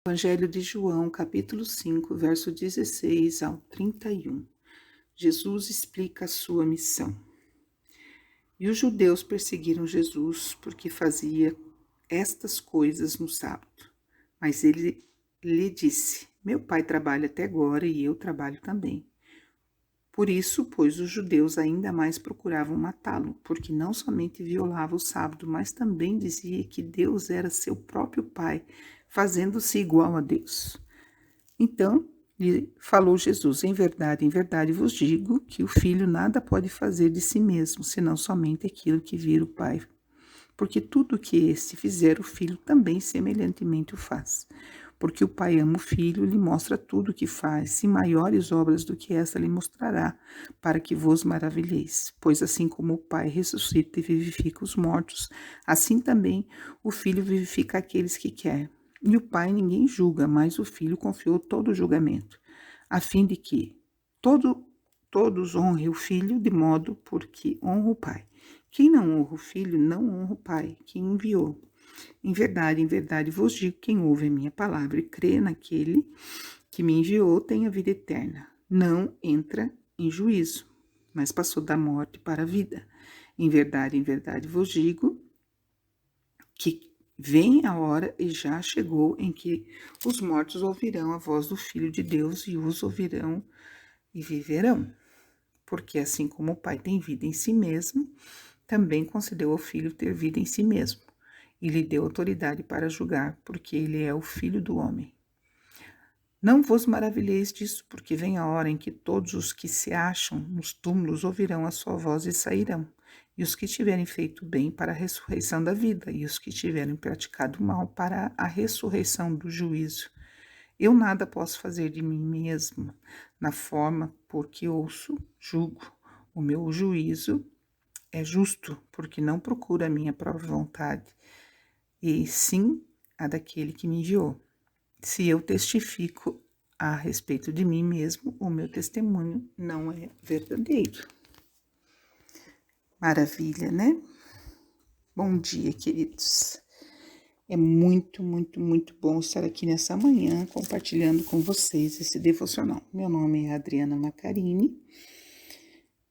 Evangelho de João, capítulo 5, verso 16 ao 31. Jesus explica a sua missão. E os judeus perseguiram Jesus porque fazia estas coisas no sábado. Mas ele lhe disse: Meu pai trabalha até agora e eu trabalho também. Por isso, pois, os judeus ainda mais procuravam matá-lo, porque não somente violava o sábado, mas também dizia que Deus era seu próprio pai, fazendo-se igual a Deus. Então lhe falou Jesus: em verdade vos digo que o filho nada pode fazer de si mesmo, senão somente aquilo que vir o Pai. Porque tudo o que este fizer, o filho também semelhantemente o faz. Porque o Pai ama o filho, lhe mostra tudo o que faz, e maiores obras do que esta lhe mostrará, para que vos maravilheis. Pois assim como o Pai ressuscita e vivifica os mortos, assim também o filho vivifica aqueles que quer. E o Pai ninguém julga, mas o Filho confiou todo o julgamento, a fim de que todos honrem o Filho de modo porque honra o Pai. Quem não honra o Filho, não honra o Pai, que enviou. Em verdade vos digo, quem ouve a minha palavra e crê naquele que me enviou tem a vida eterna. Não entra em juízo, mas passou da morte para a vida. Em verdade vos digo que vem a hora e já chegou em que os mortos ouvirão a voz do Filho de Deus e os ouvirão e viverão. Porque assim como o Pai tem vida em si mesmo, também concedeu ao Filho ter vida em si mesmo, e lhe deu autoridade para julgar, porque ele é o Filho do homem. Não vos maravilheis disso, porque vem a hora em que todos os que se acham nos túmulos ouvirão a sua voz e sairão, e os que tiverem feito bem para a ressurreição da vida, e os que tiverem praticado mal para a ressurreição do juízo. Eu nada posso fazer de mim mesmo, na forma porque ouço, julgo. O meu juízo é justo, porque não procura a minha própria vontade, e sim a daquele que me enviou. Se eu testifico a respeito de mim mesmo, o meu testemunho não é verdadeiro. Maravilha, né? Bom dia, queridos. É muito bom estar aqui nessa manhã compartilhando com vocês esse devocional. Meu nome é Adriana Macarini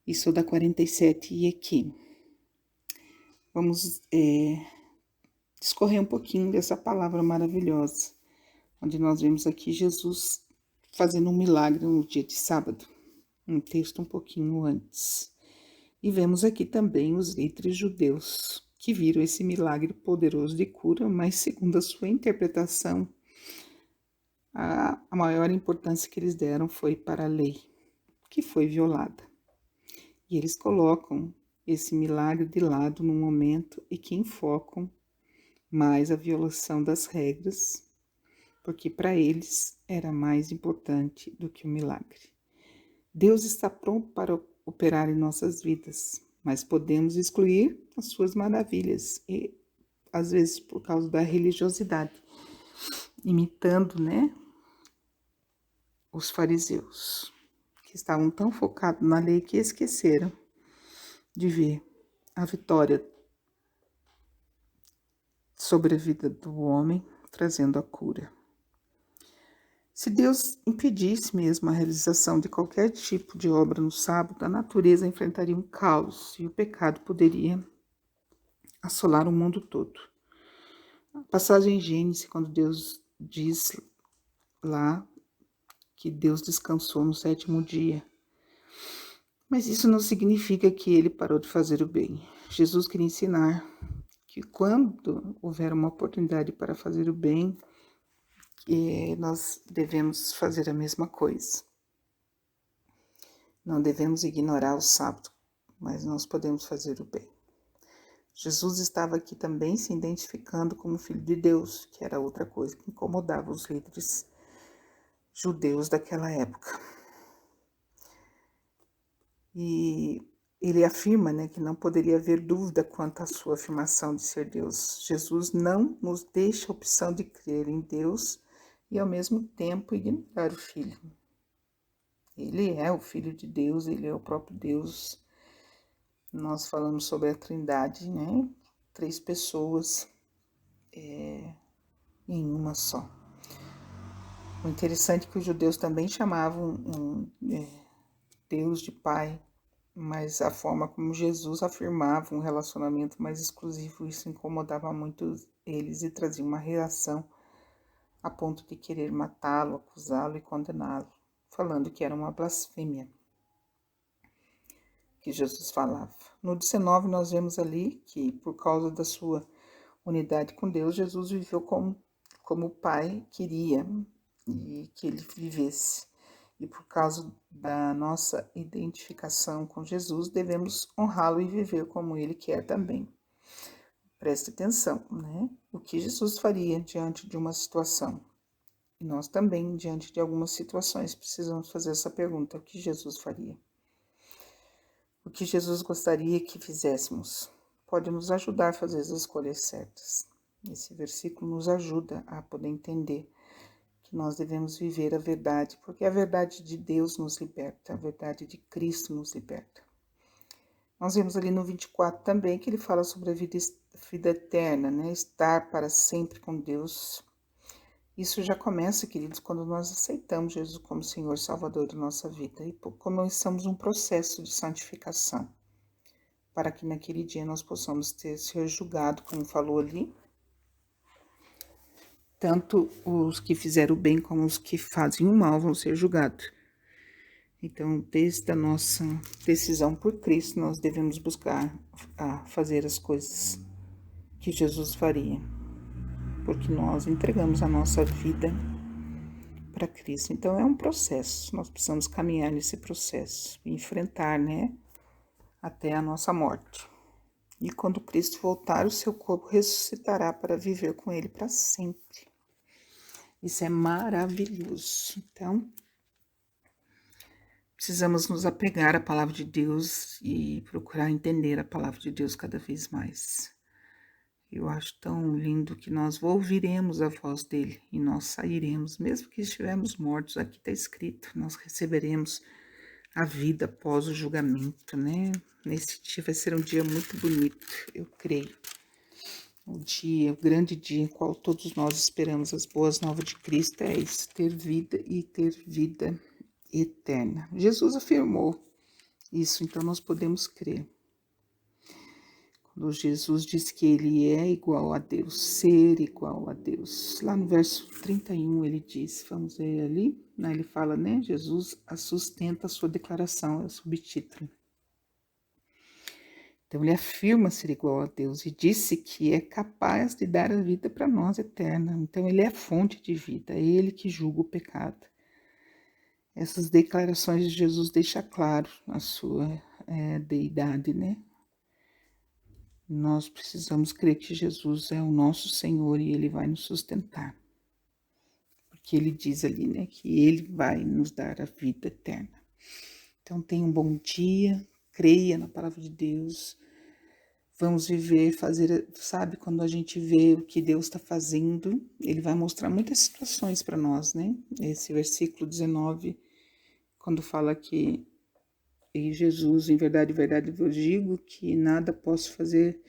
e sou da 47 e aqui. Vamos discorrer um pouquinho dessa palavra maravilhosa, onde nós vemos aqui Jesus fazendo um milagre no dia de sábado, um texto um pouquinho antes. E vemos aqui também os líderes judeus que viram esse milagre poderoso de cura, mas segundo a sua interpretação, a maior importância que eles deram foi para a lei, que foi violada. E eles colocam esse milagre de lado no momento e que enfocam mais a violação das regras, porque para eles era mais importante do que o milagre. Deus está pronto para operar em nossas vidas, mas podemos excluir as suas maravilhas, e às vezes por causa da religiosidade, imitando, os fariseus, que estavam tão focados na lei que esqueceram de ver a vitória sobre a vida do homem, trazendo a cura. Se Deus impedisse mesmo a realização de qualquer tipo de obra no sábado, a natureza enfrentaria um caos e o pecado poderia assolar o mundo todo. A passagem em Gênesis, quando Deus diz lá que Deus descansou no 7º dia, mas isso não significa que ele parou de fazer o bem. Jesus queria ensinar que quando houver uma oportunidade para fazer o bem, nós devemos fazer a mesma coisa. Não devemos ignorar o sábado, mas nós podemos fazer o bem. Jesus estava aqui também se identificando como Filho de Deus, que era outra coisa que incomodava os líderes judeus daquela época. E ele afirma, que não poderia haver dúvida quanto à sua afirmação de ser Deus. Jesus não nos deixa a opção de crer em Deus e, ao mesmo tempo, ignorar o Filho. Ele é o Filho de Deus, ele é o próprio Deus. Nós falamos sobre a Trindade, 3 pessoas em uma só. O interessante é que os judeus também chamavam Deus de Pai, mas a forma como Jesus afirmava um relacionamento mais exclusivo, isso incomodava muito eles e trazia uma reação a ponto de querer matá-lo, acusá-lo e condená-lo, falando que era uma blasfêmia que Jesus falava. No 19, nós vemos ali que, por causa da sua unidade com Deus, Jesus viveu como o Pai queria e que ele vivesse. E por causa da nossa identificação com Jesus, devemos honrá-lo e viver como ele quer também. Preste atenção, né? O que Jesus faria diante de uma situação? E nós também, diante de algumas situações, precisamos fazer essa pergunta: o que Jesus faria? O que Jesus gostaria que fizéssemos? Pode nos ajudar a fazer as escolhas certas. Esse versículo nos ajuda a poder entender que nós devemos viver a verdade, porque a verdade de Deus nos liberta, a verdade de Cristo nos liberta. Nós vemos ali no 24 também que ele fala sobre a vida eterna, né? Estar para sempre com Deus. Isso já começa, queridos, quando nós aceitamos Jesus como Senhor e Salvador da nossa vida e começamos um processo de santificação, para que naquele dia nós possamos ser julgados, como falou ali, tanto os que fizeram o bem como os que fazem o mal vão ser julgados. Então, desde a nossa decisão por Cristo, nós devemos buscar a fazer as coisas que Jesus faria, porque nós entregamos a nossa vida para Cristo. Então, é um processo, nós precisamos caminhar nesse processo, enfrentar, né, até a nossa morte. E quando Cristo voltar, o seu corpo ressuscitará para viver com ele para sempre. Isso é maravilhoso. Então, precisamos nos apegar à palavra de Deus e procurar entender a palavra de Deus cada vez mais. Eu acho tão lindo que nós ouviremos a voz dele e nós sairemos, mesmo que estivermos mortos, aqui está escrito, nós receberemos a vida após o julgamento, né? Nesse dia vai ser um dia muito bonito, eu creio. O grande dia em qual todos nós esperamos as boas novas de Cristo é isso, ter vida e ter vida eterna. Jesus afirmou isso, então nós podemos crer. Quando Jesus diz que ele é igual a Deus, ser igual a Deus. Lá no verso 31 ele diz, vamos ver ali, né, ele fala, né, Jesus sustenta a sua declaração, é o subtítulo. Então ele afirma ser igual a Deus e disse que é capaz de dar a vida para nós eterna. Então ele é a fonte de vida, é ele que julga o pecado. Essas declarações de Jesus deixam claro a sua deidade, né? Nós precisamos crer que Jesus é o nosso Senhor e ele vai nos sustentar. Porque ele diz ali, né, que ele vai nos dar a vida eterna. Então tenha um bom dia, creia na palavra de Deus. Vamos viver, fazer, sabe, quando a gente vê o que Deus está fazendo, ele vai mostrar muitas situações para nós, né? Esse versículo 19, quando fala que e Jesus, em verdade, eu digo que nada posso fazer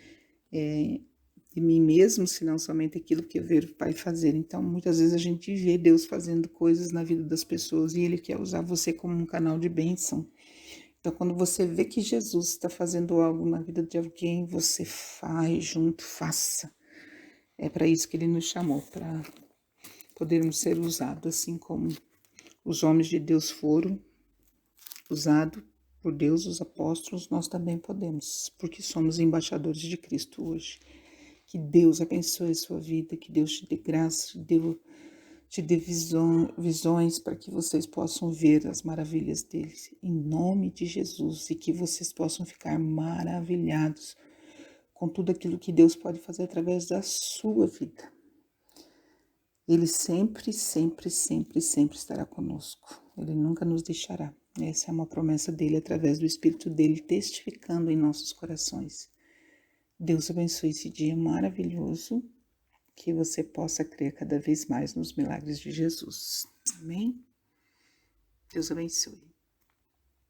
de mim mesmo, senão somente aquilo que eu ver o Pai fazer. Então, muitas vezes a gente vê Deus fazendo coisas na vida das pessoas e Ele quer usar você como um canal de bênção. Então, quando você vê que Jesus está fazendo algo na vida de alguém, você faz junto, faça. É para isso que Ele nos chamou, para podermos ser usados, assim como os homens de Deus foram usados por Deus, os apóstolos, nós também podemos, porque somos embaixadores de Cristo hoje. Que Deus abençoe a sua vida, que Deus te dê graça, te dê visões para que vocês possam ver as maravilhas dele, em nome de Jesus, e que vocês possam ficar maravilhados com tudo aquilo que Deus pode fazer através da sua vida. Ele sempre, sempre, sempre, sempre estará conosco. Ele nunca nos deixará. Essa é uma promessa dele através do Espírito dele testificando em nossos corações. Deus abençoe esse dia maravilhoso, que você possa crer cada vez mais nos milagres de Jesus. Amém? Deus abençoe.